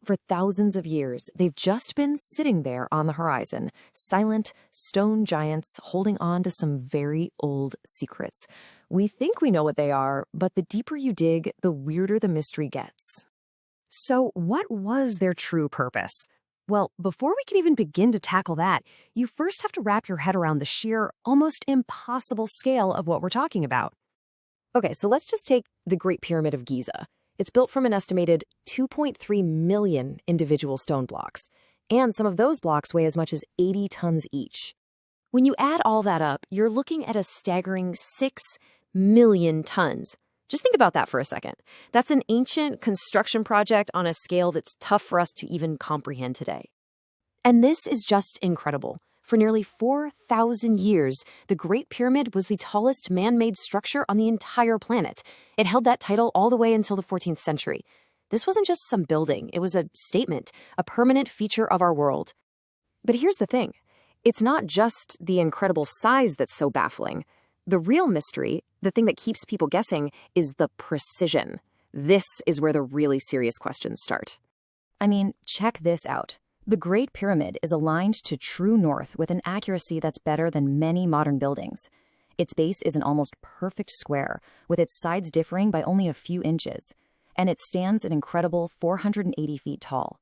For thousands of years, they've just been sitting there on the horizon, silent stone giants holding on to some very old secrets. We think we know what they are, but the deeper you dig, the weirder the mystery gets. So, what was their true purpose? Well, before we can even begin to tackle that, you first have to wrap your head around the sheer, almost impossible scale of what we're talking about. Okay, so let's just take the Great Pyramid of Giza. It's built from an estimated 2.3 million individual stone blocks, and some of those blocks weigh as much as 80 tons each. When you add all that up, you're looking at a staggering 6 million tons. Just think about that for a second. That's an ancient construction project on a scale that's tough for us to even comprehend today. And this is just incredible. For nearly 4,000 years, the Great Pyramid was the tallest man-made structure on the entire planet. It held that title all the way until the 14th century. This wasn't just some building. It was a statement, a permanent feature of our world. But here's the thing. It's not just the incredible size that's so baffling. The real mystery, the thing that keeps people guessing, is the precision. This is where the really serious questions start. I mean, check this out. The Great Pyramid is aligned to true north with an accuracy that's better than many modern buildings. Its base is an almost perfect square, with its sides differing by only a few inches, and it stands an incredible 480 feet tall.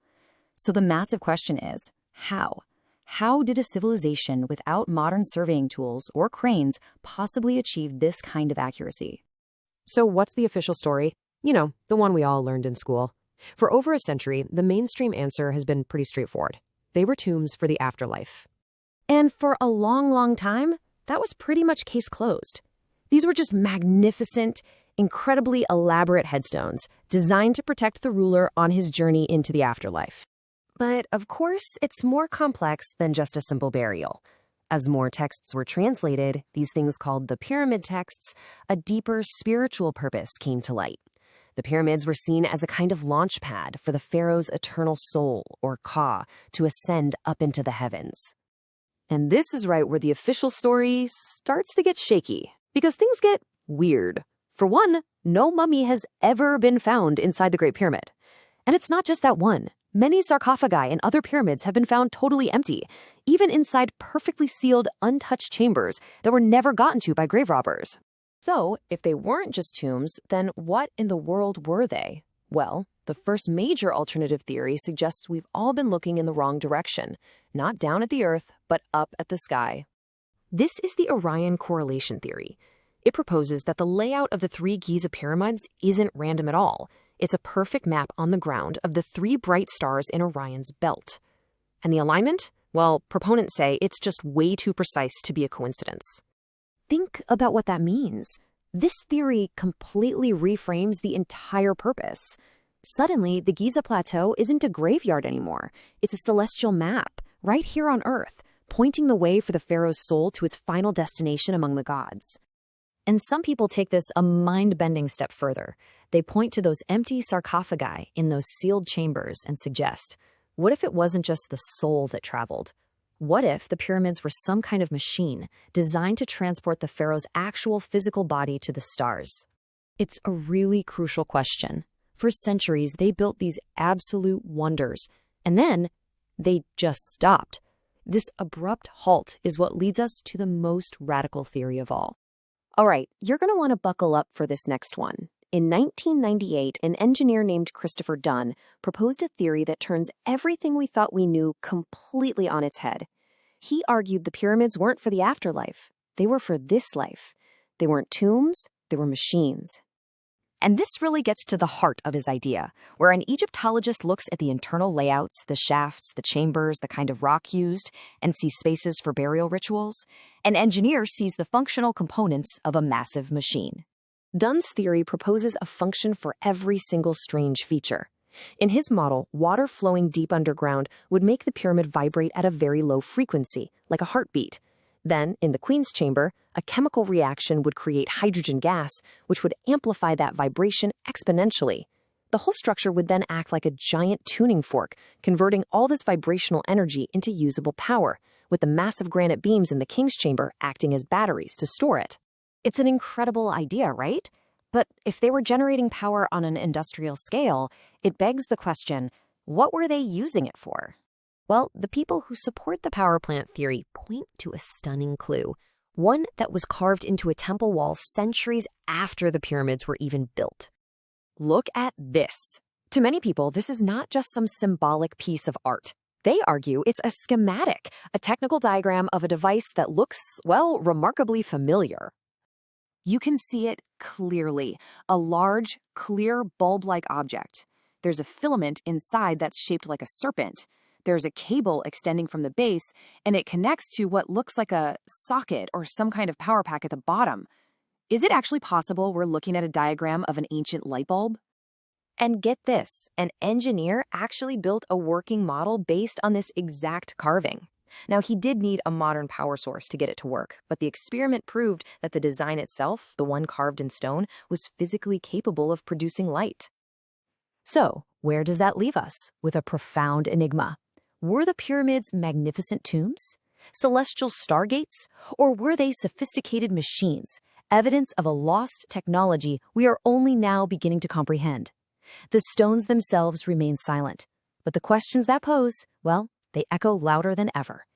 So the massive question is, how? How did a civilization without modern surveying tools or cranes possibly achieve this kind of accuracy? So what's the official story? You know, the one we all learned in school. For over a century, the mainstream answer has been pretty straightforward. They were tombs for the afterlife. And for a long, long time, that was pretty much case closed. These were just magnificent, incredibly elaborate headstones designed to protect the ruler on his journey into the afterlife. But, of course, it's more complex than just a simple burial. As more texts were translated, these things called the pyramid texts, a deeper spiritual purpose came to light. The pyramids were seen as a kind of launch pad for the pharaoh's eternal soul, or Ka, to ascend up into the heavens. And this is right where the official story starts to get shaky, because things get weird. For one, no mummy has ever been found inside the Great Pyramid. And it's not just that one. Many sarcophagi and other pyramids have been found totally empty, even inside perfectly sealed, untouched chambers that were never gotten to by grave robbers. So, if they weren't just tombs, then what in the world were they? Well, the first major alternative theory suggests we've all been looking in the wrong direction, not down at the earth, but up at the sky. This is the Orion correlation theory. It proposes that the layout of the three Giza pyramids isn't random at all. It's a perfect map on the ground of the three bright stars in Orion's belt. And the alignment? Well, proponents say it's just way too precise to be a coincidence. Think about what that means. This theory completely reframes the entire purpose. Suddenly, the Giza Plateau isn't a graveyard anymore. It's a celestial map, right here on Earth, pointing the way for the pharaoh's soul to its final destination among the gods. And some people take this a mind-bending step further. They point to those empty sarcophagi in those sealed chambers and suggest, what if it wasn't just the soul that traveled? What if the pyramids were some kind of machine designed to transport the pharaoh's actual physical body to the stars? It's a really crucial question. For centuries, they built these absolute wonders, and then they just stopped. This abrupt halt is what leads us to the most radical theory of all. All right, you're going to want to buckle up for this next one. In 1998, an engineer named Christopher Dunn proposed a theory that turns everything we thought we knew completely on its head. He argued the pyramids weren't for the afterlife. They were for this life. They weren't tombs, they were machines. And this really gets to the heart of his idea, where an Egyptologist looks at the internal layouts, the shafts, the chambers, the kind of rock used, and sees spaces for burial rituals. An engineer sees the functional components of a massive machine. Dunn's theory proposes a function for every single strange feature. In his model, water flowing deep underground would make the pyramid vibrate at a very low frequency, like a heartbeat. Then, in the Queen's chamber, a chemical reaction would create hydrogen gas, which would amplify that vibration exponentially. The whole structure would then act like a giant tuning fork, converting all this vibrational energy into usable power, with the massive granite beams in the King's chamber acting as batteries to store it. It's an incredible idea, right? But if they were generating power on an industrial scale, it begs the question, What were they using it for? Well, the people who support the power plant theory point to a stunning clue, one that was carved into a temple wall centuries after the pyramids were even built. Look at this. To many people, this is not just some symbolic piece of art. They argue it's a schematic, a technical diagram of a device that looks, well, remarkably familiar. You can see it clearly, a large, clear bulb-like object. There's a filament inside that's shaped like a serpent. There's a cable extending from the base, and it connects to what looks like a socket or some kind of power pack at the bottom. Is it actually possible we're looking at a diagram of an ancient light bulb? And get this, an engineer actually built a working model based on this exact carving. Now, he did need a modern power source to get it to work, but the experiment proved that the design itself, the one carved in stone, was physically capable of producing light. So, where does that leave us? With a profound enigma. Were the pyramids magnificent tombs, celestial stargates, or were they sophisticated machines, evidence of a lost technology we are only now beginning to comprehend? The stones themselves remain silent, but the questions that pose, well, they echo louder than ever.